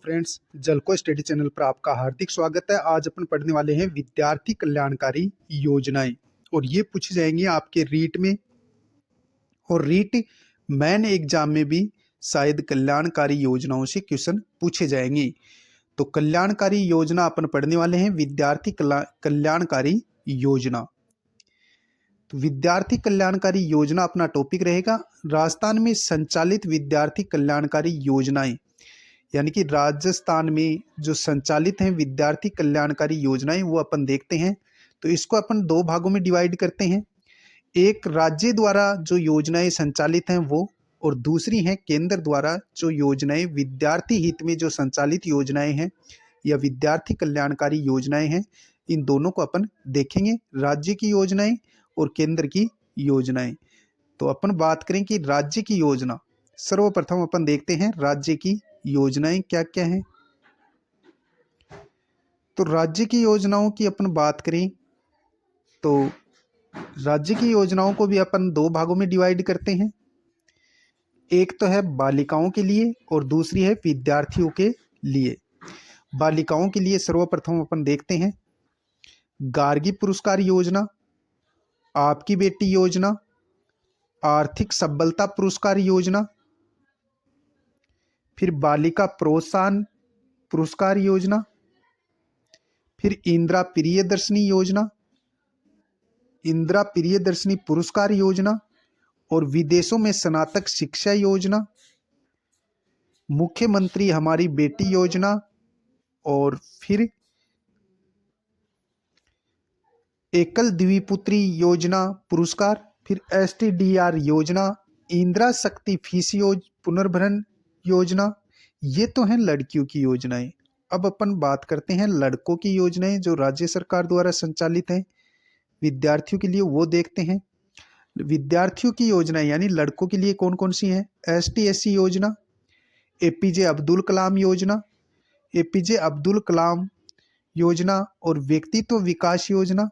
Friends, जलको study channel पर आपका हार्दिक स्वागत है। आज अपन पढ़ने वाले हैं विद्यार्थी कल्याणकारी योजनाएं और ये पूछी जाएंगी आपके रीट में। और रीट मेन एग्जाम में भी शायद कल्याणकारी योजनाओं से क्वेश्चन पूछे जाएंगे। तो कल्याणकारी योजना अपन पढ़ने वाले हैं विद्यार्थी कल्याणकारी योजना। तो विद्यार्थी कल्याणकारी योजना अपना टॉपिक रहेगा। राजस्थान में संचालित विद्यार्थी कल्याणकारी योजनाएं, यानी कि राजस्थान में जो संचालित हैं विद्यार्थी कल्याणकारी योजनाएं, वो अपन देखते हैं। तो इसको अपन दो भागों में डिवाइड करते हैं। एक राज्य द्वारा जो योजनाएं संचालित हैं वो, और दूसरी हैं केंद्र द्वारा जो योजनाएं विद्यार्थी हित में जो संचालित योजनाएं हैं या विद्यार्थी कल्याणकारी योजनाएं हैं। इन दोनों को अपन देखेंगे, राज्य की योजनाएं और केंद्र की योजनाएं। तो अपन बात करें कि राज्य की योजना, सर्वप्रथम अपन देखते हैं राज्य की योजनाएं क्या क्या हैं। तो राज्य की योजनाओं की अपन बात करें तो राज्य की योजनाओं को भी अपन दो भागों में डिवाइड करते हैं। एक तो है बालिकाओं के लिए और दूसरी है विद्यार्थियों के लिए। बालिकाओं के लिए सर्वप्रथम अपन देखते हैं गार्गी पुरस्कार योजना, आपकी बेटी योजना, आर्थिक सबलता पुरस्कार योजना, फिर बालिका प्रोत्साहन पुरस्कार योजना, फिर इंदिरा प्रियदर्शनी योजना, इंदिरा प्रियदर्शनी पुरस्कार योजना, और विदेशों में स्नातक शिक्षा योजना, मुख्यमंत्री हमारी बेटी योजना, और फिर एकल द्विपुत्री योजना पुरस्कार, फिर STDR योजना, इंदिरा शक्ति फीस पुनर्भरण योजना। ये तो हैं लड़कियों की योजनाएं। अब अपन बात करते हैं लड़कों की योजनाएं जो राज्य सरकार द्वारा संचालित हैं विद्यार्थियों के लिए, वो देखते हैं। विद्यार्थियों की योजनाएं यानी लड़कों के लिए कौन कौन सी हैं? ST/SC योजना, APJ अब्दुल कलाम योजना, APJ अब्दुल कलाम योजना और व्यक्तित्व विकास योजना,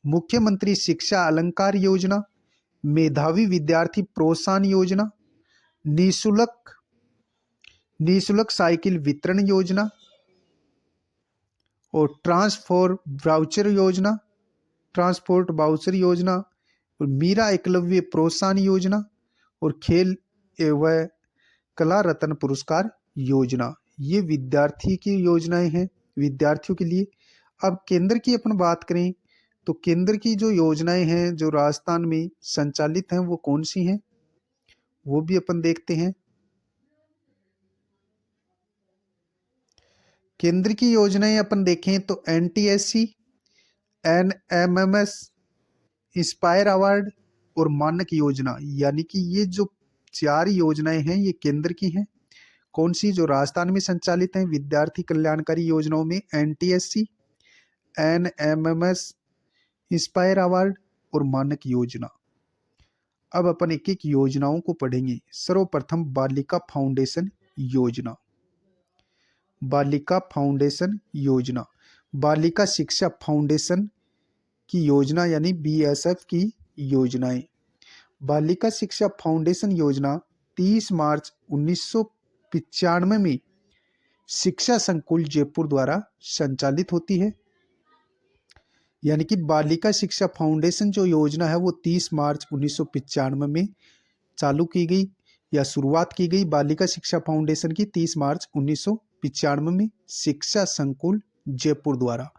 मुख्यमंत्री शिक्षा अलंकार योजना, मेधावी विद्यार्थी प्रोत्साहन योजना, निःशुल्क साइकिल वितरण योजना, और ट्रांसपोर्ट वाउचर योजना, और मीरा एकलव्य प्रोत्साहन योजना, और खेल व कला रत्न पुरस्कार योजना। ये विद्यार्थी की योजनाएं हैं विद्यार्थियों के लिए। अब केंद्र की अपन बात करें तो केंद्र की जो योजनाएं हैं जो राजस्थान में संचालित हैं वो कौन सी हैं, वो भी अपन देखते हैं। केंद्र की योजनाएं अपन देखें तो NTSC, NMMS, इंस्पायर अवार्ड और मानक योजना, यानी कि ये जो चार योजनाएं हैं ये केंद्र की हैं। कौन सी? जो राजस्थान में संचालित हैं विद्यार्थी कल्याणकारी योजनाओं में NTSC, NMMS, इंस्पायर अवार्ड और मानक योजना। अब अपन एक एक योजनाओं को पढ़ेंगे। सर्वप्रथम बालिका फाउंडेशन योजना। बालिका फाउंडेशन योजना, बालिका शिक्षा फाउंडेशन की योजना यानी BSF की योजनाएं। बालिका शिक्षा फाउंडेशन योजना 30 मार्च 1995 में शिक्षा संकुल जयपुर द्वारा संचालित होती है। यानी कि बालिका शिक्षा फाउंडेशन जो योजना है वो 30 मार्च 1995 में चालू की गई या शुरुआत की गई। बालिका शिक्षा फाउंडेशन की 30 मार्च 1995 में शिक्षा संकुल जयपुर द्वारा।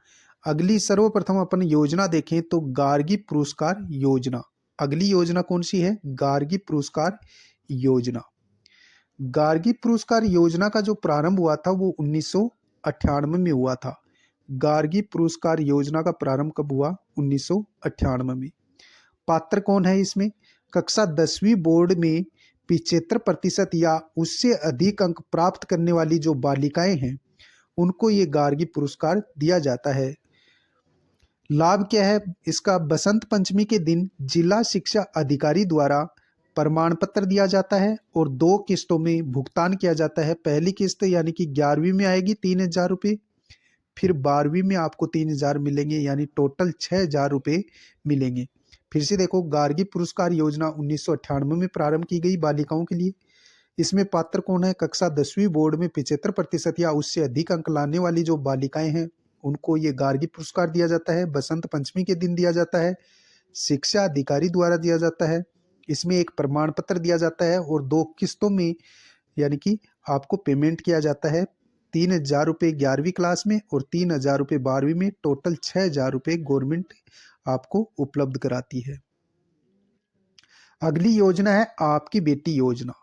अगली सर्वप्रथम अपन योजना देखें तो गार्गी पुरस्कार योजना। अगली योजना कौन सी है? गार्गी पुरस्कार योजना। गार्गी पुरस्कार योजना का जो प्रारंभ हुआ था वो 1998 में हुआ था। गार्गी पुरस्कार योजना का प्रारंभ कब हुआ? 1998 में। पात्र कौन है इसमें? कक्षा 10वीं बोर्ड में 75% या उससे अधिक अंक प्राप्त करने वाली जो बालिकाएं हैं उनको ये गार्गी पुरस्कार दिया जाता है। लाभ क्या है इसका? बसंत पंचमी के दिन जिला शिक्षा अधिकारी द्वारा प्रमाण पत्र दिया जाता है और 2 किस्तों में भुगतान किया जाता है। पहली किस्त यानी कि 11वीं में आएगी 3000 रुपये, फिर 12वीं में आपको 3000 मिलेंगे, यानी टोटल 6000 रुपये मिलेंगे। फिर से देखो, गार्गी पुरस्कार योजना 1998 में प्रारंभ की गई बालिकाओं के लिए। इसमें पात्र कौन है? कक्षा 10वीं बोर्ड में 75% या उससे अधिक अंक लाने वाली जो बालिकाएं हैं उनको ये गार्गी पुरस्कार दिया जाता है। बसंत पंचमी के दिन दिया जाता है, शिक्षा अधिकारी द्वारा दिया जाता है। इसमें एक प्रमाण पत्र दिया जाता है और 2 किस्तों में यानी कि आपको पेमेंट किया जाता है। 3,000 रुपये 11वीं क्लास में और 3,000 रुपये 12वीं में, टोटल 6,000 रुपये गवर्नमेंट आपको उपलब्ध कराती है। अगली योजना है आपकी बेटी योजना।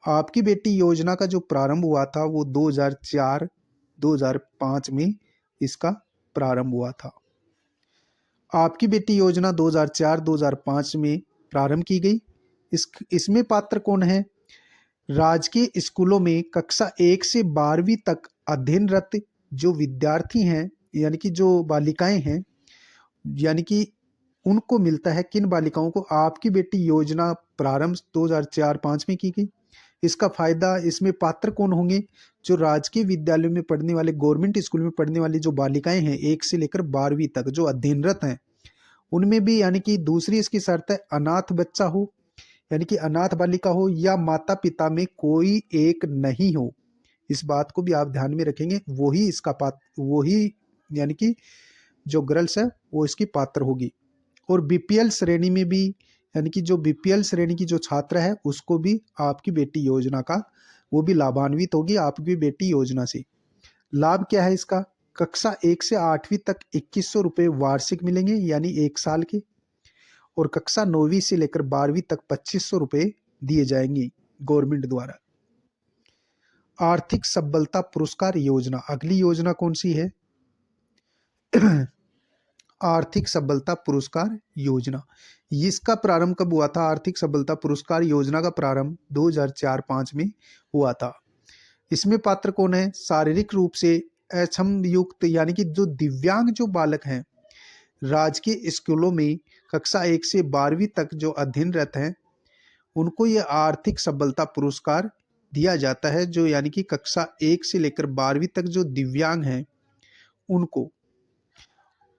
आपकी बेटी योजना का जो प्रारंभ हुआ था वो 2004-2005 में इसका प्रारंभ हुआ था। आपकी बेटी योजना 2004-2005 में प्रारंभ की गई। इसमें पात्र कौन है? राजकीय स्कूलों में कक्षा 1 से 12वीं तक अध्ययनरत जो विद्यार्थी हैं यानी कि जो बालिकाएं हैं, यानी कि उनको मिलता है। किन बालिकाओं को? आपकी बेटी योजना प्रारंभ 2004-05 में की गई। इसका फायदा, इसमें पात्र कौन होंगे? जो राजकीय विद्यालय में पढ़ने वाले, गवर्नमेंट स्कूल में पढ़ने वाली जो बालिकाएं हैं 1 से लेकर 12वीं तक जो अध्ययनरत हैं, उनमें भी यानी कि दूसरी इसकी शर्त है अनाथ बच्चा हो, यानी कि अनाथ बालिका हो या माता पिता में कोई एक नहीं हो। इस बात को भी आप ध्यान में रखेंगे। वही यानी कि जो गर्ल्स है वो इसकी पात्र होगी। और बीपीएल श्रेणी में भी, यानी कि जो बीपीएल श्रेणी की जो छात्र है उसको भी आपकी बेटी योजना का, वो भी लाभान्वित होगी आपकी बेटी योजना से। लाभ क्या है इसका? कक्षा 1 से 8वीं तक 2100 रुपये वार्षिक मिलेंगे यानी 1 साल के, और कक्षा 9वीं से लेकर 12वीं तक 2500 रुपये दिए जाएंगे गवर्नमेंट द्वारा। आर्थिक सबलता पुरस्कार योजना, अगली योजना कौन सी है? आर्थिक सबलता पुरस्कार योजना। इसका प्रारंभ कब हुआ था? आर्थिक सबलता पुरस्कार योजना का प्रारंभ 2004-05 में हुआ था। इसमें पात्र कौन है? शारीरिक रूप से अक्षम युक्त यानी कि जो दिव्यांग जो बालक हैं, राजकीय स्कूलों में कक्षा 1 से 12वीं तक जो अध्ययनरत हैं, उनको ये आर्थिक सबलता पुरस्कार दिया जाता है। जो यानी कि कक्षा 1 से लेकर 12वीं तक जो दिव्यांग हैं उनको।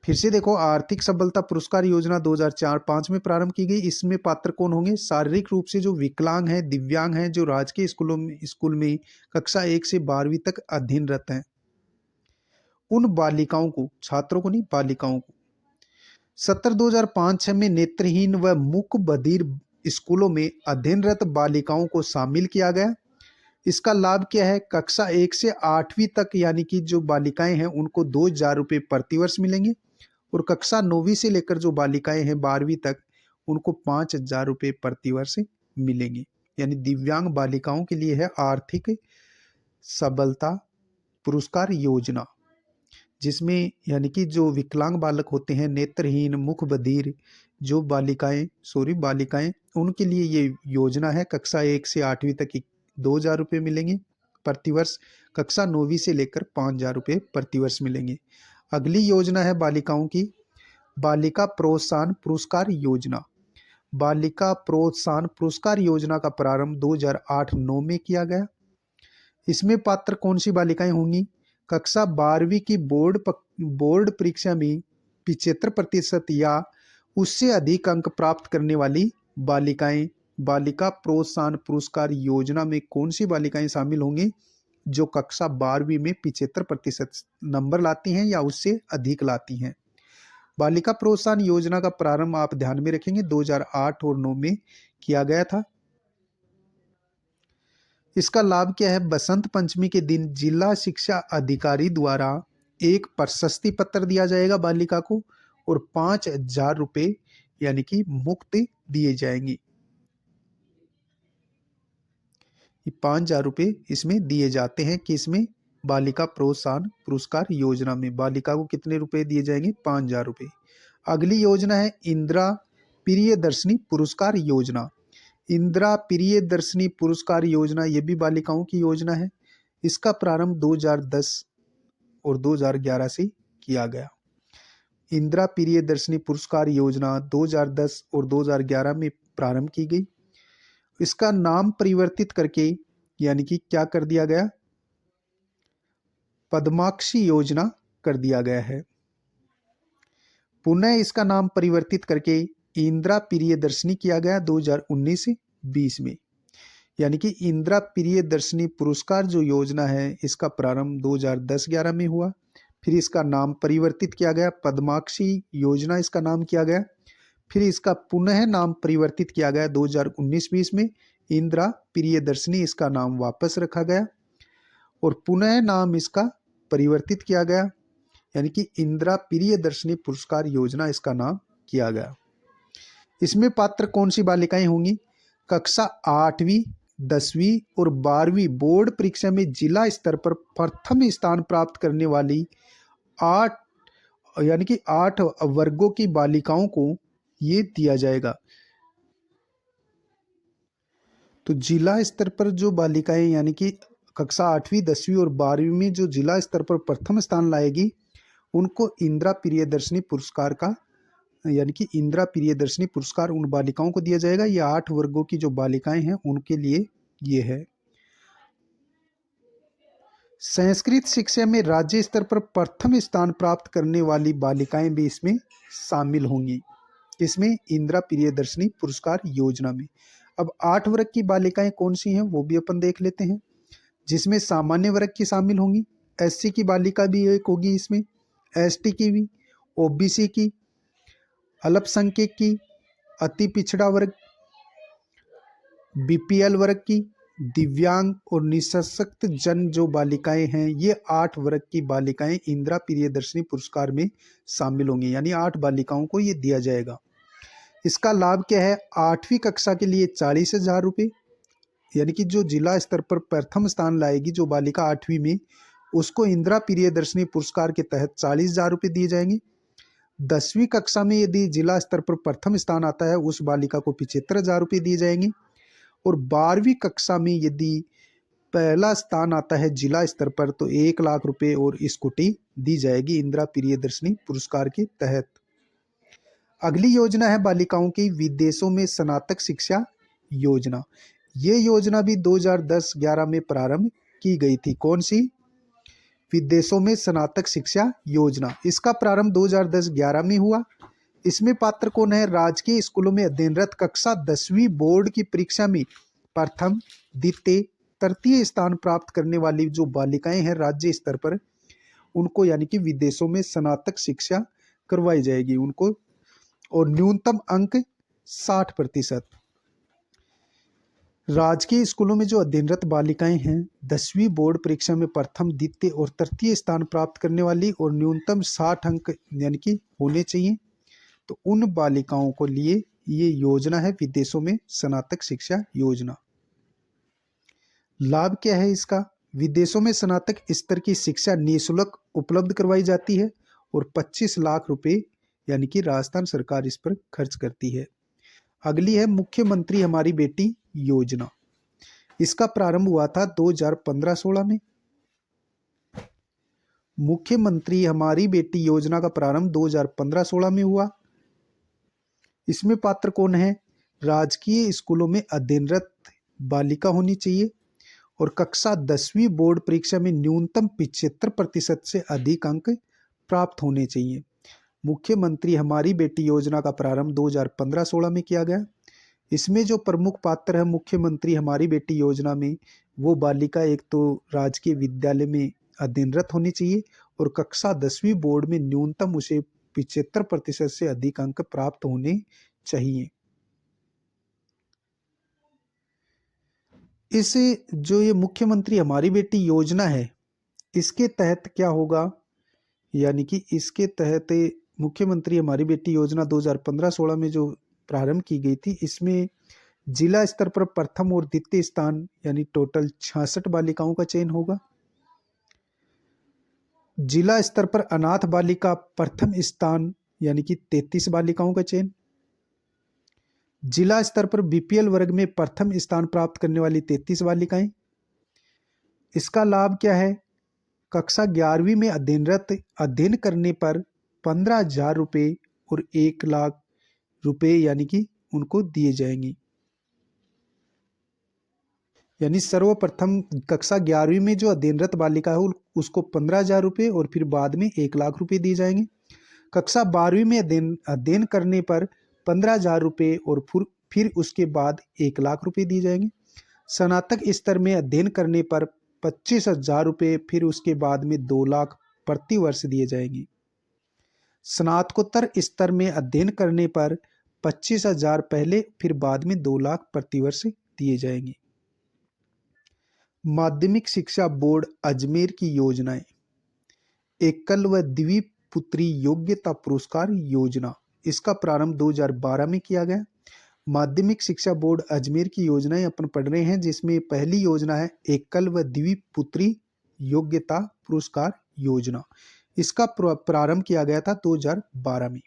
फिर से देखो, आर्थिक सबलता पुरस्कार योजना 2004-05 में प्रारंभ की गई। इसमें पात्र कौन होंगे? शारीरिक रूप से जो विकलांग हैं, दिव्यांग हैं, जो राजकीय स्कूल में कक्षा 1 से 12वीं तक अध्ययनरत हैं, उन बालिकाओं को, छात्रों को नहीं, बालिकाओं को। 2005-06 में नेत्रहीन व मूक बधिर स्कूलों में अध्ययनरत बालिकाओं को शामिल किया गया। इसका लाभ क्या है? कक्षा 1 से 8वीं तक यानी कि जो बालिकाएं हैं उनको 2,000 रुपये प्रतिवर्ष मिलेंगे, और कक्षा 9वीं से लेकर जो बालिकाएं हैं 12वीं तक उनको 5,000 रुपये प्रतिवर्ष मिलेंगे। यानी दिव्यांग बालिकाओं के लिए है आर्थिक सबलता पुरस्कार योजना, जिसमें यानी कि जो विकलांग बालक होते हैं, नेत्रहीन, मुख बधिर जो बालिकाएं, उनके लिए ये योजना है। कक्षा 1 से 8वीं तक 2,000 रुपये मिलेंगे प्रतिवर्ष, कक्षा 9वीं से लेकर 5,000 रुपये प्रतिवर्ष मिलेंगे। अगली योजना है बालिकाओं की, बालिका प्रोत्साहन पुरस्कार योजना। बालिका प्रोत्साहन पुरस्कार योजना का प्रारंभ 2008-09 में किया गया। इसमें पात्र कौन सी बालिकाएं होंगी? कक्षा 12वीं की बोर्ड परीक्षा में 75% या उससे अधिक अंक प्राप्त करने वाली बालिकाएं। बालिका प्रोत्साहन पुरस्कार योजना में कौन सी बालिकाएं शामिल होंगी? जो कक्षा 12वीं में 75% नंबर लाती हैं या उससे अधिक लाती हैं। बालिका प्रोत्साहन योजना का प्रारंभ आप ध्यान में रखेंगे 2008 और 9 में किया गया था। इसका लाभ क्या है? बसंत पंचमी के दिन जिला शिक्षा अधिकारी द्वारा एक प्रशस्ति पत्र दिया जाएगा बालिका को, और 5,000 रुपये यानी कि मुफ्त दिए जाएंगे। 5,000 रुपये इसमें दिए जाते हैं कि इसमें बालिका प्रोत्साहन पुरस्कार योजना में बालिका को कितने रुपए दिए जाएंगे? 5,000 रुपये। अगली योजना है इंदिरा प्रियदर्शनी पुरस्कार योजना। इंदिरा प्रियदर्शनी पुरस्कार योजना ये भी बालिकाओं की योजना है। इसका प्रारंभ 2010 और 2011 से किया गया। इंदिरा प्रियदर्शनी पुरस्कार योजना 2010 और 2011 में प्रारंभ की गई। इसका नाम परिवर्तित करके यानी कि क्या कर दिया गया? पद्माक्षी योजना कर दिया गया है। पुनः इसका नाम परिवर्तित करके इंदिरा प्रियदर्शनी किया गया 2019-20 में। यानी कि इंदिरा प्रियदर्शनी पुरस्कार जो योजना है इसका प्रारंभ 2010-11 में हुआ। फिर इसका नाम परिवर्तित किया गया, पद्माक्षी योजना इसका नाम किया गया। फिर इसका पुनः नाम परिवर्तित किया गया 2019-20 में, इंदिरा प्रियदर्शनी इसका नाम वापस रखा गया और पुनः नाम इसका परिवर्तित किया गया, यानी कि इंदिरा प्रियदर्शनी पुरस्कार योजना इसका नाम किया गया। इसमें पात्र कौन सी बालिकाएं होंगी? कक्षा 8वीं 10वीं और 12वीं बोर्ड परीक्षा में जिला स्तर पर प्रथम स्थान प्राप्त करने वाली 8 यानी कि 8 वर्गों की बालिकाओं को ये दिया जाएगा। तो जिला स्तर पर जो बालिकाएं यानी कि कक्षा 8वीं 10वीं और 12वीं में जो जिला स्तर पर प्रथम स्थान लाएगी उनको इंदिरा प्रियदर्शनी पुरस्कार का यानी कि इंदिरा प्रियदर्शनी पुरस्कार उन बालिकाओं को दिया जाएगा। ये 8 वर्गों की जो बालिकाएं हैं उनके लिए ये है। संस्कृत शिक्षा में राज्य स्तर पर प्रथम स्थान प्राप्त करने वाली बालिकाएं भी इसमें शामिल होंगी, इसमें इंदिरा प्रियदर्शनी पुरस्कार योजना में। अब 8 वर्ग की बालिकाएं कौन सी हैं वो भी अपन देख लेते हैं, जिसमें सामान्य वर्ग की शामिल होंगी, एससी की बालिका भी एक होगी इसमें, एसटी की भी, ओबीसी की, अल्पसंख्यक की, अति पिछड़ा वर्ग, बीपीएल वर्ग की, दिव्यांग और निःसशक्त जन जो बालिकाएं हैं, ये 8 वर्ग की बालिकाएं इंदिरा प्रियदर्शनी पुरस्कार में शामिल होंगी, यानी 8 बालिकाओं को ये दिया जाएगा। इसका लाभ क्या है? 8वीं कक्षा के लिए 40,000 रुपये, यानी कि जो जिला स्तर पर प्रथम स्थान लाएगी जो बालिका 8वीं में, उसको इंदिरा प्रियदर्शनी पुरस्कार के तहत 40,000 रुपये दिए जाएंगे। 10वीं कक्षा में यदि जिला स्तर पर प्रथम स्थान आता है उस बालिका को 75,000 रुपये दिए जाएंगे। और 12वीं कक्षा में यदि पहला स्थान आता है जिला स्तर पर तो 1 लाख रुपए और स्कूटी दी जाएगी इंदिरा प्रियदर्शनी पुरस्कार के तहत। अगली योजना है बालिकाओं की विदेशों में स्नातक शिक्षा योजना। ये योजना भी 2010-11 में प्रारंभ की गई थी। कौन सी? विदेशों में स्नातक शिक्षा योजना। इसका प्रारंभ 2010-11 में हुआ। इसमें पात्र कौन है? राजकीय स्कूलों में अध्ययनरत कक्षा 10वीं बोर्ड की परीक्षा में प्रथम, द्वितीय, तृतीय स्थान प्राप्त करने वाली जो बालिकाएं हैं राज्य स्तर पर, उनको यानी कि विदेशों में स्नातक शिक्षा करवाई जाएगी उनको, और न्यूनतम अंक 60%। राजकीय स्कूलों में जो अध्ययनरत बालिकाएं हैं 10वीं बोर्ड परीक्षा में प्रथम, द्वितीय और तृतीय स्थान प्राप्त करने वाली और न्यूनतम 60 अंक यानी कि होने चाहिए, तो उन बालिकाओं को लिए ये योजना है विदेशों में स्नातक शिक्षा योजना। लाभ क्या है इसका? विदेशों में स्नातक स्तर की शिक्षा निःशुल्क उपलब्ध करवाई जाती है और 25 लाख रुपए यानी कि राजस्थान सरकार इस पर खर्च करती है। अगली है मुख्यमंत्री हमारी बेटी योजना। इसका प्रारंभ हुआ था 2015-16 में। मुख्यमंत्री हमारी बेटी योजना का प्रारंभ 2015-16 में हुआ। इसमें पात्र कौन है? राजकीय स्कूलों में अध्ययनरत बालिका होनी चाहिए और कक्षा 10वीं बोर्ड परीक्षा में न्यूनतम 75% से अधिक अंक प्राप्त होने चाहिए। मुख्यमंत्री हमारी बेटी योजना का प्रारंभ 2015-16 में किया गया। इसमें जो प्रमुख पात्र है मुख्यमंत्री हमारी बेटी योजना में, वो बालिका एक तो राजकीय विद्यालय में अध्ययनरत होनी चाहिए और कक्षा 10वीं बोर्ड में न्यूनतम उसे 75% से अधिक अंक प्राप्त होने चाहिए। इस जो ये मुख्यमंत्री हमारी बेटी योजना है इसके तहत क्या होगा, यानी कि इसके तहत मुख्यमंत्री हमारी बेटी योजना 2015-16 में जो प्रारंभ की गई थी, इसमें जिला स्तर पर प्रथम और द्वितीय स्थान यानी टोटल 66 बालिकाओं का चयन होगा। जिला स्तर पर अनाथ बालिका प्रथम स्थान यानी कि 33 बालिकाओं का चयन। जिला स्तर पर बीपीएल वर्ग में प्रथम स्थान प्राप्त करने वाली 33 बालिकाएं। इसका लाभ क्या है? कक्षा 11वीं में अध्ययन करने पर 15,000 रुपये और 1 लाख रुपए यानी कि उनको दिए जाएंगे। यानी सर्वप्रथम कक्षा 11वीं में जो अध्ययनरत बालिका है उसको 15,000 रुपये और फिर बाद में 1 लाख रुपए दिए जाएंगे। कक्षा 12वीं में अध्ययन करने पर 15,000 रुपये और फिर उसके बाद 1 लाख रुपए दिए जाएंगे। स्नातक स्तर में अध्ययन करने पर 25,000 रुपये, फिर उसके बाद में 2 लाख प्रति वर्ष दिए जाएंगे। स्नातकोत्तर स्तर में अध्ययन करने पर 25,000 पहले, फिर बाद में 2 लाख प्रति वर्ष दिए जाएंगे। माध्यमिक शिक्षा बोर्ड अजमेर की योजनाएं। एकल व द्विपुत्री योग्यता पुरस्कार योजना, इसका प्रारंभ 2012 में किया गया। माध्यमिक शिक्षा बोर्ड अजमेर की योजनाएं अपन पढ़ रहे हैं, जिसमें पहली योजना है एकल व द्विपुत्री योग्यता पुरस्कार योजना। इसका प्रारंभ किया गया था 2012 में।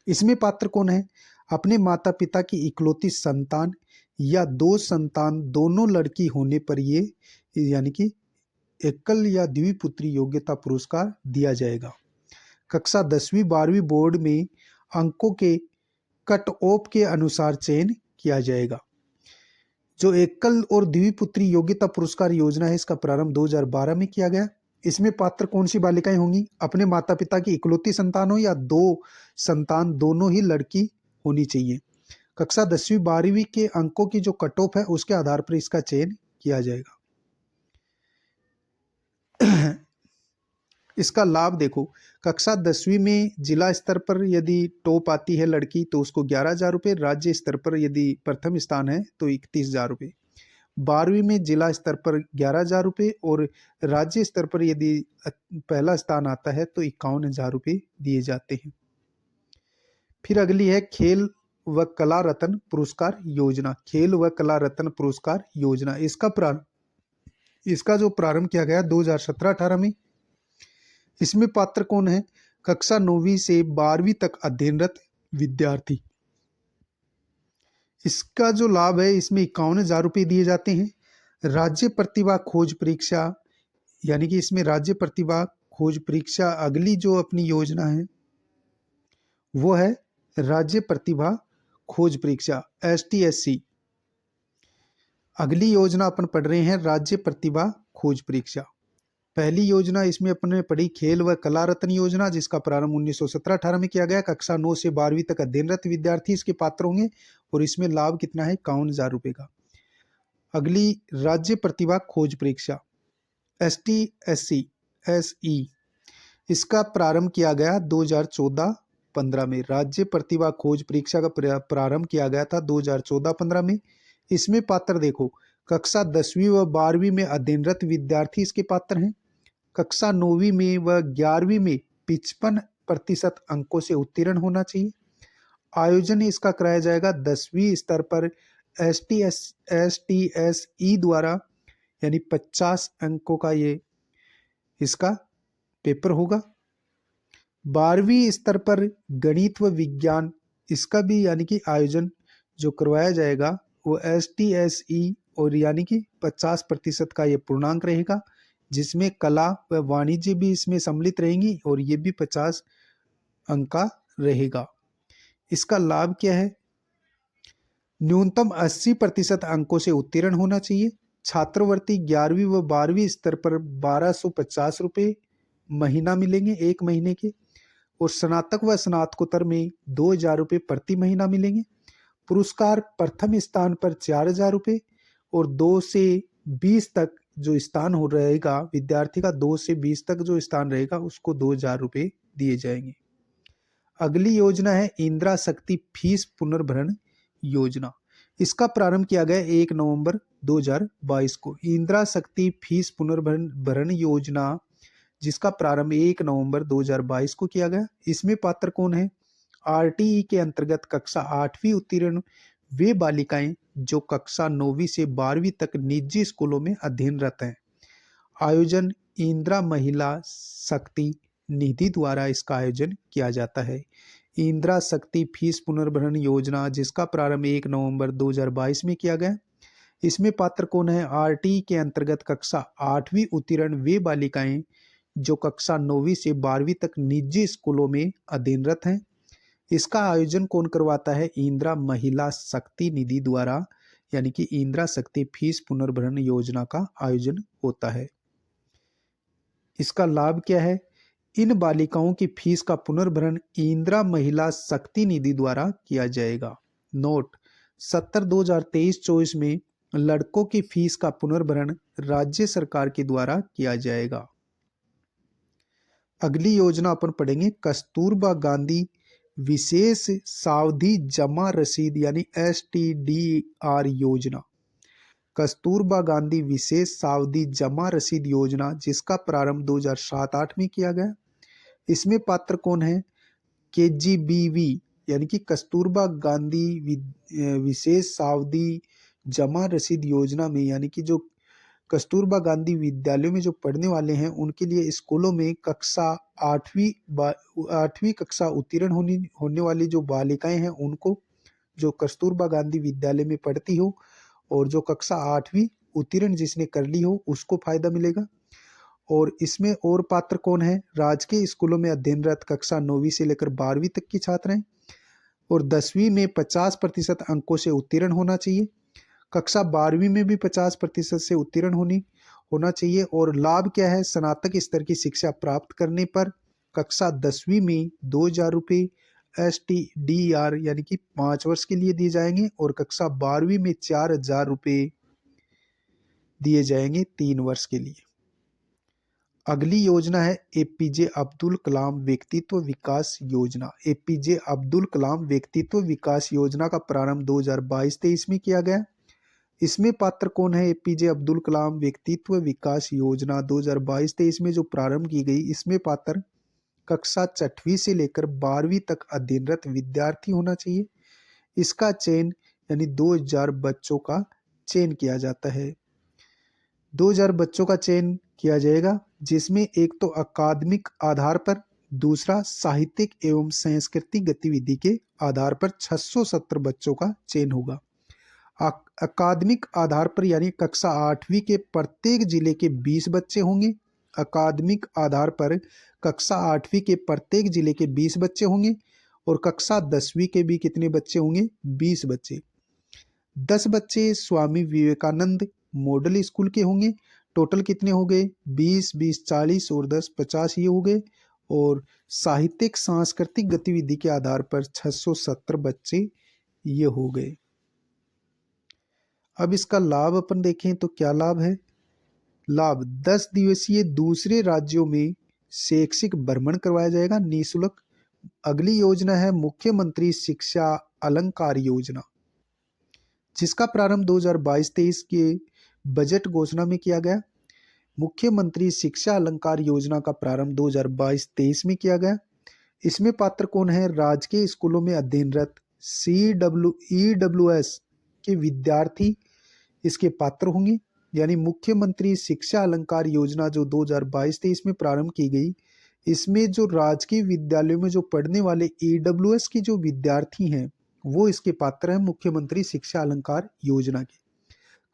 इसमें पात्र कौन है? अपने माता पिता की इकलौती संतान या 2 संतान दोनों लड़की होने पर ये यानी कि एकल या द्विपुत्री योग्यता पुरस्कार दिया जाएगा। कक्षा 10वीं 12वीं बोर्ड में अंकों के कट ऑफ के अनुसार चयन किया जाएगा। जो एकल और द्विपुत्री योग्यता पुरस्कार योजना है, इसका प्रारंभ 2012 में किया गया। इसमें पात्र कौन सी बालिकाएं होंगी? अपने माता पिता की इकलौती संतान हो या 2 संतान दोनों ही लड़की होनी चाहिए। कक्षा 10वीं 12वीं के अंकों की जो कट ऑफ है, उसके आधार पर इसका चयन किया जाएगा। इसका लाभ देखो, कक्षा 10वीं में जिला स्तर पर यदि टॉप आती है लड़की तो उसको 11,000 रुपये, राज्य स्तर पर यदि प्रथम स्थान है तो 31,000 रुपये। 12वीं में जिला स्तर पर 11,000 रुपये और राज्य स्तर पर यदि पहला स्थान आता है तो 51,000 रुपये दिए जाते हैं। फिर अगली है खेल व कला रत्न पुरस्कार योजना। खेल व कला रत्न पुरस्कार योजना, इसका जो प्रारंभ किया गया 2017-18 में। इसमें पात्र कौन है? कक्षा 9वीं से 12वीं तक अध्ययनरत विद्यार्थी। इसका जो लाभ है, इसमें 51,000 रुपये दिए जाते हैं। राज्य प्रतिभा खोज परीक्षा, यानी कि इसमें राज्य प्रतिभा खोज परीक्षा, अगली जो अपनी योजना है वो है राज्य प्रतिभा खोज परीक्षा STSC। अगली योजना अपन पढ़ रहे हैं राज्य प्रतिभा खोज परीक्षा। पहली योजना इसमें अपन ने पढ़ी खेल व कला रत्न योजना, जिसका प्रारंभ 1917-18 में किया गया। कक्षा 9 से 12वीं तक अध्ययनरत विद्यार्थी इसके पात्र होंगे और इसमें लाभ कितना है? 51,000 रुपये का। अगली राज्य प्रतिभा खोज परीक्षा STSC SE, इसका प्रारंभ किया गया 2014-15 में। राज्य प्रतिभा खोज परीक्षा का प्रारंभ किया गया था 2014-15 में। इसमें पात्र देखो, कक्षा 10वीं व 12वीं में अध्ययनरत विद्यार्थी इसके पात्र हैं। कक्षा 9वीं में व 11वीं में 55% अंकों से उत्तीर्ण होना चाहिए। आयोजन इसका कराया जाएगा 10वीं स्तर पर STSE द्वारा, यानी 50 अंकों का ये इसका पेपर होगा। 12वीं स्तर पर गणित व विज्ञान, इसका भी यानी कि आयोजन जो करवाया जाएगा वो STSE और यानी कि 50% का ये पूर्णांक रहेगा, जिसमें कला व वाणिज्य भी इसमें सम्मिलित रहेंगी और ये भी 50 अंक का रहेगा। इसका लाभ क्या है? न्यूनतम 80% अंकों से उत्तीर्ण होना चाहिए। छात्रवृत्ति 11वीं व 12वीं स्तर पर 1,250 रुपये महीना मिलेंगे, 1 महीने के, और स्नातक व स्नातकोत्तर में 2,000 रुपये प्रति महीना मिलेंगे। पुरस्कार प्रथम स्थान पर 4,000 रुपये और 2 से 20 तक जो स्थान हो रहेगा विद्यार्थी का, 2 से 20 तक जो स्थान रहेगा उसको 2,000 रुपये दिए जाएंगे। अगली योजना है इंदिरा शक्ति फीस पुनर्भरण योजना। इसका प्रारंभ किया गया 1 नवंबर 2022 को। इंदिरा शक्ति फीस पुनर्भरण योजना, जिसका प्रारंभ 1 नवंबर 2022 को किया गया। इसमें पात्र कौन है? RTE के अंतर्गत कक्षा 8वीं उत्तीर्ण वे बालिकाएं जो कक्षा 9वीं से 12वीं तक निजी स्कूलों में अध्ययनरत हैं। आयोजन इंदिरा महिला शक्ति निधि द्वारा इसका आयोजन किया जाता है। इंदिरा शक्ति फीस पुनर्भरण योजना, जिसका प्रारंभ 1 नवंबर 2022 में किया गया। इसमें पात्र कौन है? RTE के अंतर्गत कक्षा 8वीं उत्तीर्ण वे बालिकाएं जो कक्षा 9वीं से 12वीं तक निजी स्कूलों में अध्ययनरत हैं। इसका आयोजन कौन करवाता है? इंदिरा महिला शक्ति निधि द्वारा, यानी कि इंदिरा शक्ति फीस पुनर्भरण योजना का आयोजन होता है। इसका लाभ क्या है? इन बालिकाओं की फीस का पुनर्भरण इंदिरा महिला शक्ति निधि द्वारा किया जाएगा। नोट 70/2023-24 में लड़कों की फीस का पुनर्भरण राज्य सरकार के द्वारा किया जाएगा। अगली योजना अपन पढ़ेंगे कस्तूरबा गांधी विशेष सावधि जमा रसीद यानी STDR योजना। कस्तूरबा गांधी विशेष सावधि जमा रसीद योजना जिसका प्रारंभ 2007-8 में किया गया। इसमें पात्र कौन है? KGBV यानी कि कस्तूरबा गांधी विशेष सावधि जमा रसीद योजना में, यानी कि जो कस्तूरबा गांधी विद्यालयों में जो पढ़ने वाले हैं उनके लिए स्कूलों में कक्षा 8वीं कक्षा उत्तीर्ण होने वाली जो बालिकाएं हैं उनको, जो कस्तूरबा गांधी विद्यालय में पढ़ती हो और जो कक्षा 8वीं उत्तीर्ण जिसने कर ली हो उसको फायदा मिलेगा। और इसमें और पात्र कौन है? राजकीय स्कूलों में अध्ययनरत कक्षा 9वीं से लेकर 12वीं तक की छात्राएं और 10वीं में 50% अंकों से उत्तीर्ण होना चाहिए। कक्षा 12वीं में भी 50% से उत्तीर्ण होना चाहिए। और लाभ क्या है? स्नातक स्तर की शिक्षा प्राप्त करने पर कक्षा 10वीं में 2,000 रुपये STDR यानी कि 5 वर्ष के लिए दिए जाएंगे और कक्षा 12वीं में 4,000 रुपये दिए जाएंगे 3 वर्ष के लिए। अगली योजना है APJ अब्दुल कलाम व्यक्तित्व विकास योजना। APJ अब्दुल कलाम व्यक्तित्व विकास योजना का प्रारंभ 2022-23 में किया गया। इसमें पात्र कौन है? APJ अब्दुल कलाम व्यक्तित्व विकास योजना 2022-23 में जो प्रारंभ की गई, इसमें पात्र कक्षा 6वीं से लेकर 12वीं तक अध्ययनरत विद्यार्थी होना चाहिए। इसका चयन यानी 2000 बच्चों का चयन किया जाता है। 2000 बच्चों का चयन किया जाएगा जिसमें एक तो अकादमिक आधार पर, दूसरा साहित्यिक एवं सांस्कृतिक गतिविधि के आधार पर 670 बच्चों का चयन होगा। अकादमिक आधार पर यानी कक्षा 8वीं के प्रत्येक जिले के 20 बच्चे होंगे। अकादमिक आधार पर कक्षा 8वीं के प्रत्येक जिले के 20 बच्चे होंगे और कक्षा 10वीं के भी कितने बच्चे होंगे? 20 बच्चे। 10 बच्चे स्वामी विवेकानंद मॉडल स्कूल के होंगे। टोटल कितने हो गए? 20, 20, 40 और 10, 50 ये हो गए। और साहित्यिक सांस्कृतिक गतिविधि के आधार पर 670 बच्चे ये हो गए। अब इसका लाभ अपन देखें तो क्या लाभ है? लाभ 10 दिवसीय दूसरे राज्यों में शैक्षिक भ्रमण करवाया जाएगा निःशुल्क। अगली योजना है मुख्यमंत्री शिक्षा अलंकार योजना जिसका प्रारंभ 2022-23 के बजट घोषणा में किया गया। मुख्यमंत्री शिक्षा अलंकार योजना का प्रारंभ 2022-23 में किया गया। इसमें पात्र कौन है? राजकीय स्कूलों में अध्ययनरत EWS के विद्यार्थी इसके पात्र होंगे। यानी मुख्यमंत्री शिक्षा अलंकार योजना जो 2022-23 में प्रारंभ की गई, इसमें जो राजकीय विद्यालयों में जो पढ़ने वाले EWS के जो विद्यार्थी हैं वो इसके पात्र हैं मुख्यमंत्री शिक्षा अलंकार योजना के।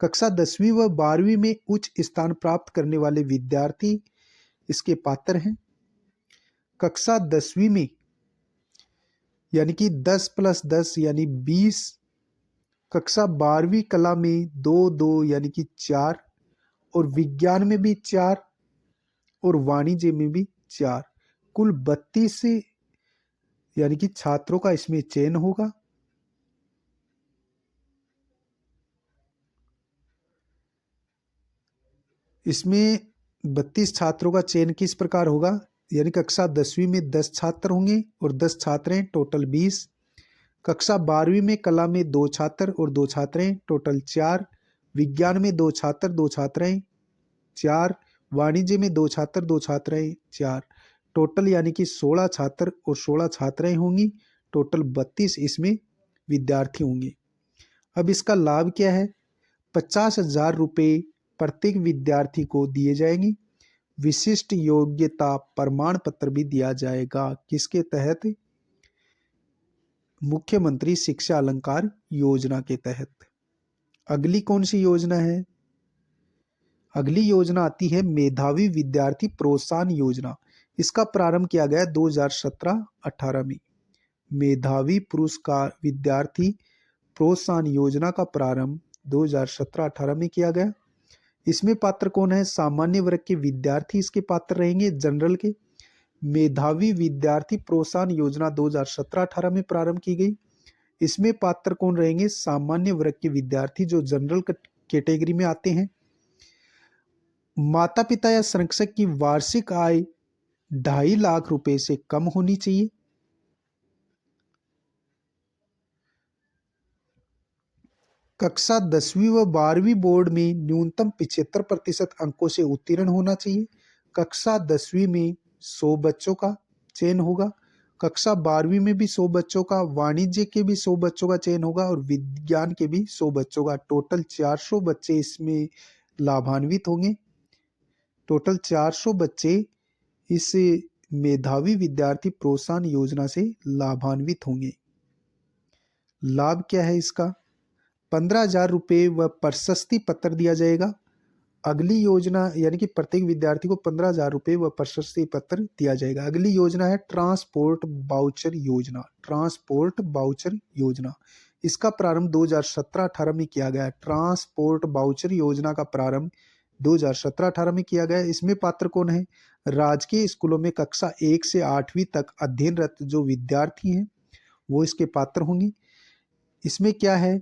कक्षा 10वीं व 12वीं में उच्च स्थान प्राप्त करने वाले विद्यार्थी इसके पात्र हैं। कक्षा 10वीं में यानी कि 10 + 10 यानी 20, कक्षा 12वीं कला में 2 यानी कि 4 और विज्ञान में भी 4 और वाणिज्य में भी 4, कुल 32 यानी कि छात्रों का इसमें चयन होगा। इसमें 32 छात्रों का चयन किस प्रकार होगा? यानी कक्षा 10वीं में 10 छात्र होंगे और 10 छात्रें, टोटल 20। कक्षा 12वीं में कला में 2 छात्र और 2 छात्रें, टोटल 4। विज्ञान में 2 छात्र 2 छात्राएं 4। वाणिज्य में 2 छात्र 2 छात्राएं 4। टोटल यानी कि 16 छात्र और 16 छात्राएं होंगी। टोटल 32 इसमें विद्यार्थी होंगे। अब इसका लाभ क्या है? 50,000 रुपये प्रत्येक विद्यार्थी को दिए जाएंगे। विशिष्ट योग्यता प्रमाण पत्र भी दिया जाएगा। किसके तहत? मुख्यमंत्री शिक्षा अलंकार योजना के तहत। अगली कौन सी योजना है? अगली योजना आती है मेधावी विद्यार्थी प्रोत्साहन योजना। इसका प्रारंभ किया गया 2017-18 में। मेधावी पुरस्कार विद्यार्थी प्रोत्साहन योजना का प्रारंभ 2017-18 में किया गया। इसमें पात्र कौन है? सामान्य वर्ग के विद्यार्थी इसके पात्र रहेंगे, जनरल के। मेधावी विद्यार्थी प्रोत्साहन योजना 2017-18 में प्रारंभ की गई। इसमें पात्र कौन रहेंगे? सामान्य वर्ग के विद्यार्थी जो जनरल कैटेगरी में आते हैं। माता पिता या संरक्षक की वार्षिक आय 2.5 लाख रुपए से कम होनी चाहिए। कक्षा 10वीं व 12वीं बोर्ड में न्यूनतम 75% अंकों से उत्तीर्ण होना चाहिए। कक्षा 10वीं में 100 बच्चों का चयन होगा। कक्षा 12वीं में भी 100 बच्चों का, वाणिज्य के भी 100 बच्चों का चयन होगा और विज्ञान के भी 100 बच्चों का। टोटल 400 बच्चे इसमें लाभान्वित होंगे। टोटल 400 बच्चे इस मेधावी विद्यार्थी प्रोत्साहन योजना से लाभान्वित होंगे। लाभ क्या है इसका? 15,000 रुपये व प्रशस्ति पत्र दिया जाएगा। अगली योजना यानी कि प्रत्येक विद्यार्थी को 15,000 रुपये व प्रशस्ति पत्र दिया जाएगा। अगली योजना है ट्रांसपोर्ट वाउचर योजना। ट्रांसपोर्ट वाउचर योजना, इसका प्रारंभ 2017-18 में किया गया है। ट्रांसपोर्ट वाउचर योजना का प्रारंभ 2017-18 में किया गया। इसमें पात्र कौन है? राजकीय स्कूलों में कक्षा 1 से 8वीं तक अध्ययनरत जो विद्यार्थी हैं वो इसके पात्र होंगे। इसमें क्या है?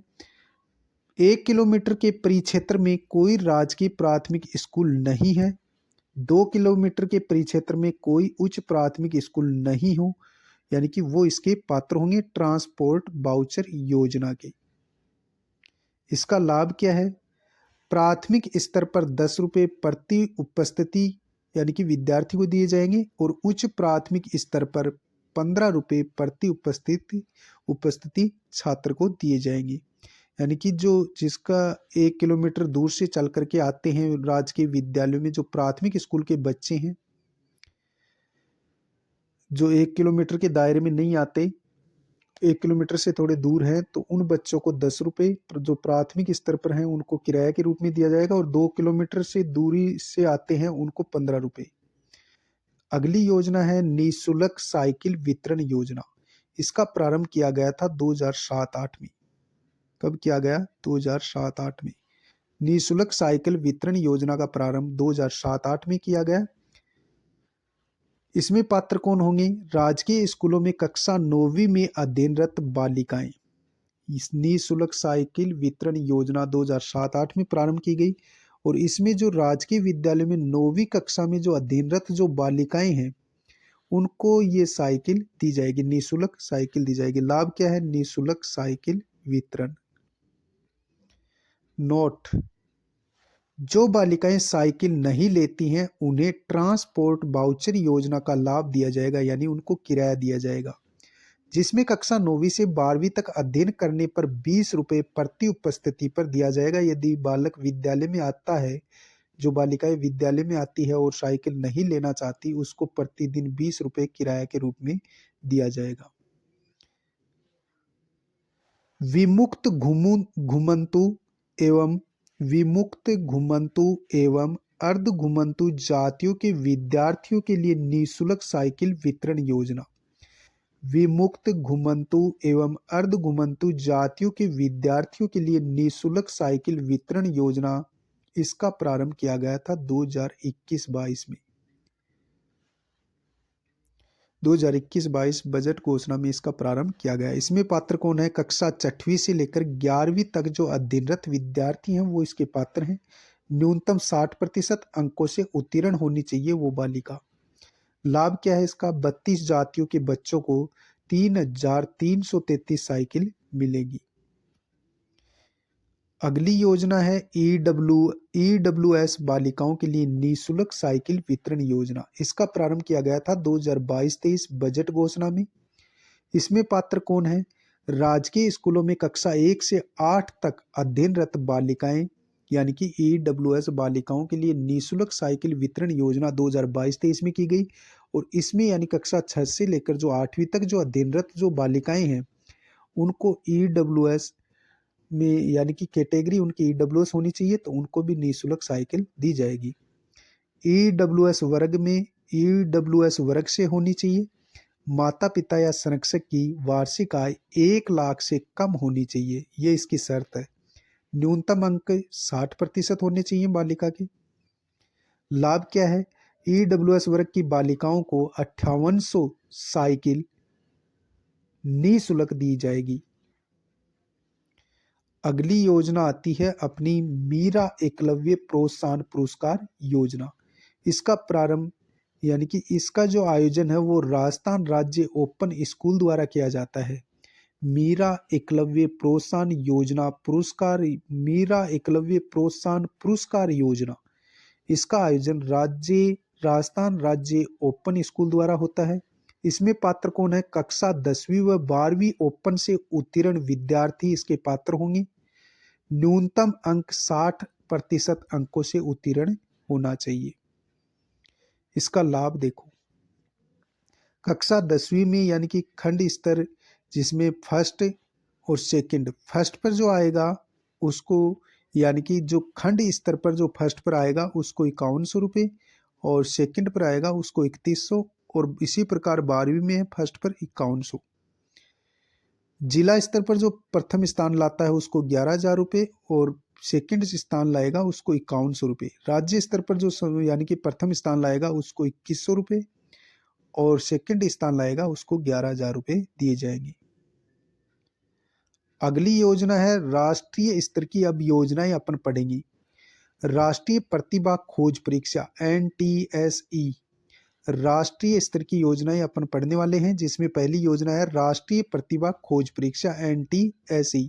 1 किलोमीटर के परिक्षेत्र में कोई राजकीय प्राथमिक स्कूल नहीं है। 2 किलोमीटर के परिक्षेत्र में कोई उच्च प्राथमिक स्कूल नहीं हो, यानी कि वो इसके पात्र होंगे ट्रांसपोर्ट वाउचर योजना के। इसका लाभ क्या है? प्राथमिक स्तर पर 10 रुपये प्रति उपस्थिति यानी कि विद्यार्थी को दिए जाएंगे और उच्च प्राथमिक स्तर पर 15 रुपये प्रति उपस्थिति छात्र को दिए जाएंगे। यानी कि जिसका 1 किलोमीटर दूर से चल करके आते हैं राजकीय विद्यालयों में, जो प्राथमिक स्कूल के बच्चे हैं जो 1 किलोमीटर के दायरे में नहीं आते, 1 किलोमीटर से थोड़े दूर हैं, तो उन बच्चों को 10 रुपये जो प्राथमिक स्तर पर हैं उनको किराया के रूप में दिया जाएगा और 2 किलोमीटर से दूरी से आते हैं उनको 15 रुपये। अगली योजना है निःशुल्क साइकिल वितरण योजना। इसका प्रारंभ किया गया था 2007-8 में। कब किया गया? 2007-8 में। निःशुल्क साइकिल वितरण योजना का प्रारंभ 2007-8 में किया गया। इसमें पात्र कौन होंगे? राजकीय स्कूलों में कक्षा 9वीं में अध्ययनरत बालिकाएं। इस निःशुल्क साइकिल वितरण योजना 2007-8 में प्रारंभ की गई और इसमें जो राजकीय विद्यालय में 9वीं कक्षा में जो अध्ययनरत जो बालिकाएं हैं उनको ये साइकिल दी जाएगी, निःशुल्क साइकिल दी जाएगी। लाभ क्या है? निःशुल्क साइकिल वितरण। नोट: जो बालिकाएं साइकिल नहीं लेती हैं उन्हें ट्रांसपोर्ट वाउचर योजना का लाभ दिया जाएगा, यानी उनको किराया दिया जाएगा, जिसमें कक्षा 9वीं से 12वीं तक अध्ययन करने पर 20 रुपये प्रति उपस्थिति पर दिया जाएगा। यदि बालक विद्यालय में आता है, जो बालिकाएं विद्यालय में आती है और साइकिल नहीं लेना चाहती, उसको प्रतिदिन 20 रुपये किराया के रूप में दिया जाएगा। विमुक्त घुमंतु एवं अर्ध घुमंतु जातियों के विद्यार्थियों के लिए निःशुल्क साइकिल वितरण योजना। विमुक्त घुमंतु एवं अर्ध घुमंतु जातियों के विद्यार्थियों के लिए निःशुल्क साइकिल वितरण योजना, इसका प्रारंभ किया गया था 2021-22 में। 2021-22 बजट घोषणा में इसका प्रारंभ किया गया। इसमें पात्र कौन है? कक्षा 6वीं से लेकर 11वीं तक जो अध्ययनरत विद्यार्थी हैं वो इसके पात्र हैं। न्यूनतम 60% अंकों से उत्तीर्ण होनी चाहिए वो बालिका। लाभ क्या है इसका? 32 जातियों के बच्चों को 3,333 साइकिल मिलेगी। अगली योजना है EWS बालिकाओं के लिए निःशुल्क साइकिल वितरण योजना। इसका प्रारंभ किया गया था 2022-23 बजट घोषणा में। इसमें पात्र कौन है? राजकीय स्कूलों में कक्षा 1 से 8 तक अध्ययनरत बालिकाएं, यानी कि EWS बालिकाओं के लिए निःशुल्क साइकिल वितरण योजना 2022-23 में की गई और इसमें यानी कक्षा 6 से लेकर जो 8वीं तक जो अध्ययनरत जो बालिकाएं हैं उनको EWS में यानी कि कैटेगरी उनकी EWS होनी चाहिए, तो उनको भी निःशुल्क साइकिल दी जाएगी। EWS वर्ग से होनी चाहिए। माता पिता या संरक्षक की वार्षिक आय 1 लाख से कम होनी चाहिए, ये इसकी शर्त है। न्यूनतम अंक 60% होने चाहिए बालिका के। लाभ क्या है? EWS वर्ग की बालिकाओं को 5800 साइकिल निःशुल्क दी जाएगी। अगली योजना आती है अपनी मीरा एकलव्य प्रोत्साहन पुरस्कार योजना। इसका प्रारंभ यानी कि इसका जो आयोजन है वो राजस्थान राज्य ओपन स्कूल द्वारा किया जाता है। मीरा एकलव्य प्रोत्साहन योजना पुरस्कार, मीरा एकलव्य प्रोत्साहन पुरस्कार योजना, इसका आयोजन राजस्थान राज्य ओपन स्कूल द्वारा होता है। इसमें पात्र कौन है? कक्षा 10वीं व 12वीं ओपन से उत्तीर्ण विद्यार्थी इसके पात्र होंगे। न्यूनतम अंक 60% अंकों से उत्तीर्ण होना चाहिए। इसका लाभ देखो, कक्षा 10वीं में यानी कि खंड स्तर जिसमें फर्स्ट और सेकंड, फर्स्ट पर जो आएगा उसको यानी कि जो खंड स्तर पर जो फर्स्ट पर आएगा उसको 5100 रुपये और सेकंड पर आएगा उसको 3100 और इसी प्रकार 12वीं में है फर्स्ट पर 5100। जिला स्तर पर जो प्रथम स्थान लाता है उसको 11,000 रुपये और सेकंड स्थान लाएगा उसको 5100 रुपये। राज्य स्तर पर जो यानी कि प्रथम स्थान लाएगा उसको 2100 रुपये और सेकंड स्थान लाएगा उसको 11,000 रुपये दिए जाएंगे। अगली योजना है राष्ट्रीय स्तर की, अब योजनाएं अपन पढ़ेंगी। राष्ट्रीय प्रतिभा खोज परीक्षा NTSE, राष्ट्रीय स्तर की योजनाएं अपन पढ़ने वाले हैं, जिसमें पहली योजना है राष्ट्रीय प्रतिभा खोज परीक्षा NTSE।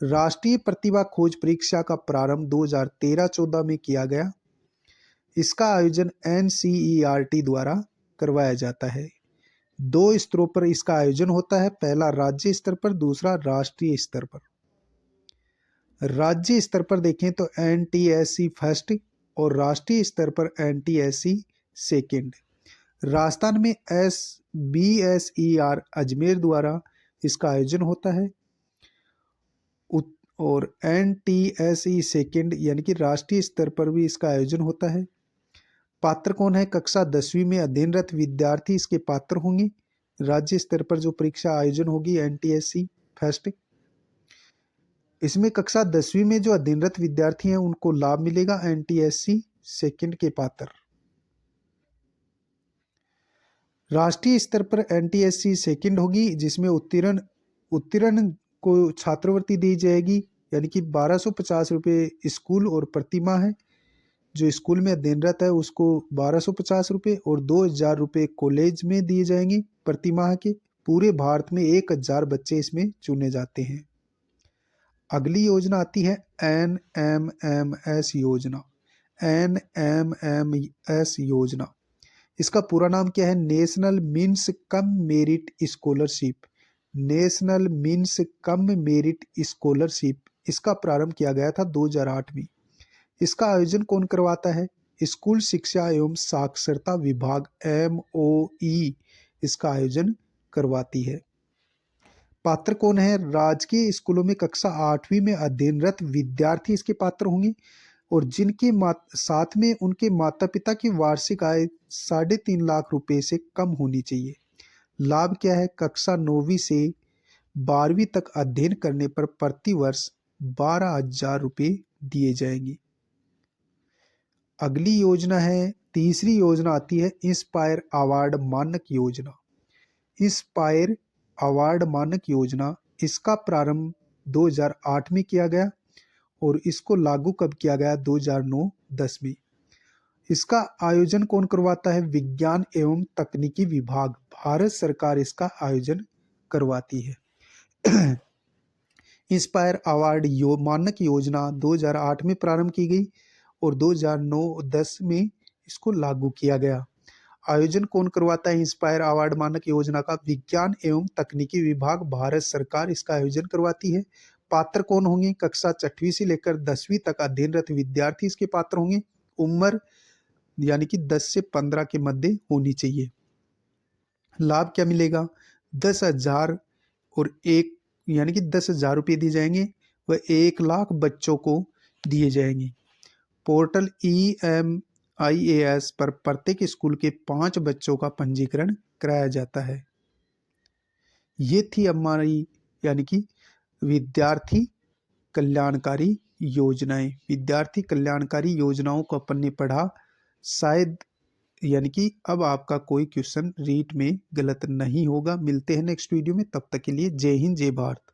राष्ट्रीय प्रतिभा खोज परीक्षा का प्रारंभ 2013-14 में किया गया। इसका आयोजन NCERT द्वारा करवाया जाता है। 2 स्तरों पर इसका आयोजन होता है, पहला राज्य स्तर पर, दूसरा राष्ट्रीय स्तर पर। राज्य स्तर पर देखें तो NTSE फर्स्ट और राष्ट्रीय स्तर पर NTSE सेकंड। राजस्थान में BSER अजमेर द्वारा इसका आयोजन होता है और NTSE सेकंड यानी कि राष्ट्रीय स्तर पर भी इसका आयोजन होता है। पात्र कौन है? कक्षा 10वीं में अध्ययनरत विद्यार्थी इसके पात्र होंगे। राज्य स्तर पर जो परीक्षा आयोजन होगी NTSE फर्स्ट, इसमें कक्षा 10वीं में जो अध्ययनरत विद्यार्थी हैं उनको लाभ मिलेगा। NTSE सेकंड के पात्र। राष्ट्रीय स्तर पर NTSE सेकंड होगी, जिसमें उत्तीर्ण को छात्रवृत्ति दी जाएगी, यानी कि 1250 रुपये स्कूल और प्रतिमाह है। जो स्कूल में अध्ययनरत है उसको 1250 रुपये और 2000 रुपये कॉलेज में दिए जाएंगे प्रतिमाह के। पूरे भारत में 1000 बच्चे इसमें चुने जाते हैं। अगली योजना आती है NMMS योजना। NMMS योजना, इसका पूरा नाम क्या है? National means cum merit scholarship. National means cum merit scholarship, इसका प्रारंभ किया गया था 2008 में। इसका आयोजन कौन करवाता है? स्कूल शिक्षा एवं साक्षरता विभाग MOE इसका आयोजन करवाती है। पात्र कौन है? राजकीय स्कूलों में कक्षा 8वीं में अध्ययनरत विद्यार्थी इसके पात्र होंगे और जिनके साथ में उनके माता पिता की वार्षिक आय 3.5 लाख रुपए से कम होनी चाहिए। लाभ क्या है? कक्षा 9वीं से 12वीं तक अध्ययन करने पर प्रति वर्ष 12,000 रुपये दिए जाएंगे। अगली योजना है, तीसरी योजना आती है इंस्पायर अवार्ड मानक योजना। इंस्पायर अवार्ड मानक योजना, इसका प्रारंभ 2008 में किया गया और इसको लागू कब किया गया? 2009-10 में। इसका आयोजन कौन करवाता है? विज्ञान एवं तकनीकी विभाग, भारत सरकार इसका आयोजन करवाती है। इंस्पायर अवार्ड मानक योजना 2008 में प्रारंभ की गई और 2009-10 में इसको लागू किया गया। आयोजन कौन करवाता है इंस्पायर अवार्ड मानक योजना का? विज्ञान एवं तकनीकी विभाग, भारत सरकार इसका आयोजन करवाती है। पात्र कौन होंगे? कक्षा 6वीं से लेकर 10वीं तक अध्ययनरत विद्यार्थी इसके पात्र होंगे। उम्र यानी कि 10 से 15 के मध्य होनी चाहिए। लाभ क्या मिलेगा? 10,000 और एक यानी कि 10,000 रुपये दिए जाएंगे व 1 लाख बच्चों को दिए जाएंगे। पोर्टल EMIAS पर प्रत्येक स्कूल के 5 बच्चों का पंजीकरण कराया जाता है। ये थी हमारी यानी कि विद्यार्थी कल्याणकारी योजनाएं। विद्यार्थी कल्याणकारी योजनाओं को अपन ने पढ़ा। शायद यानी कि अब आपका कोई क्वेश्चन रीट में गलत नहीं होगा। मिलते हैं नेक्स्ट वीडियो में, तब तक के लिए जय हिंद जय भारत।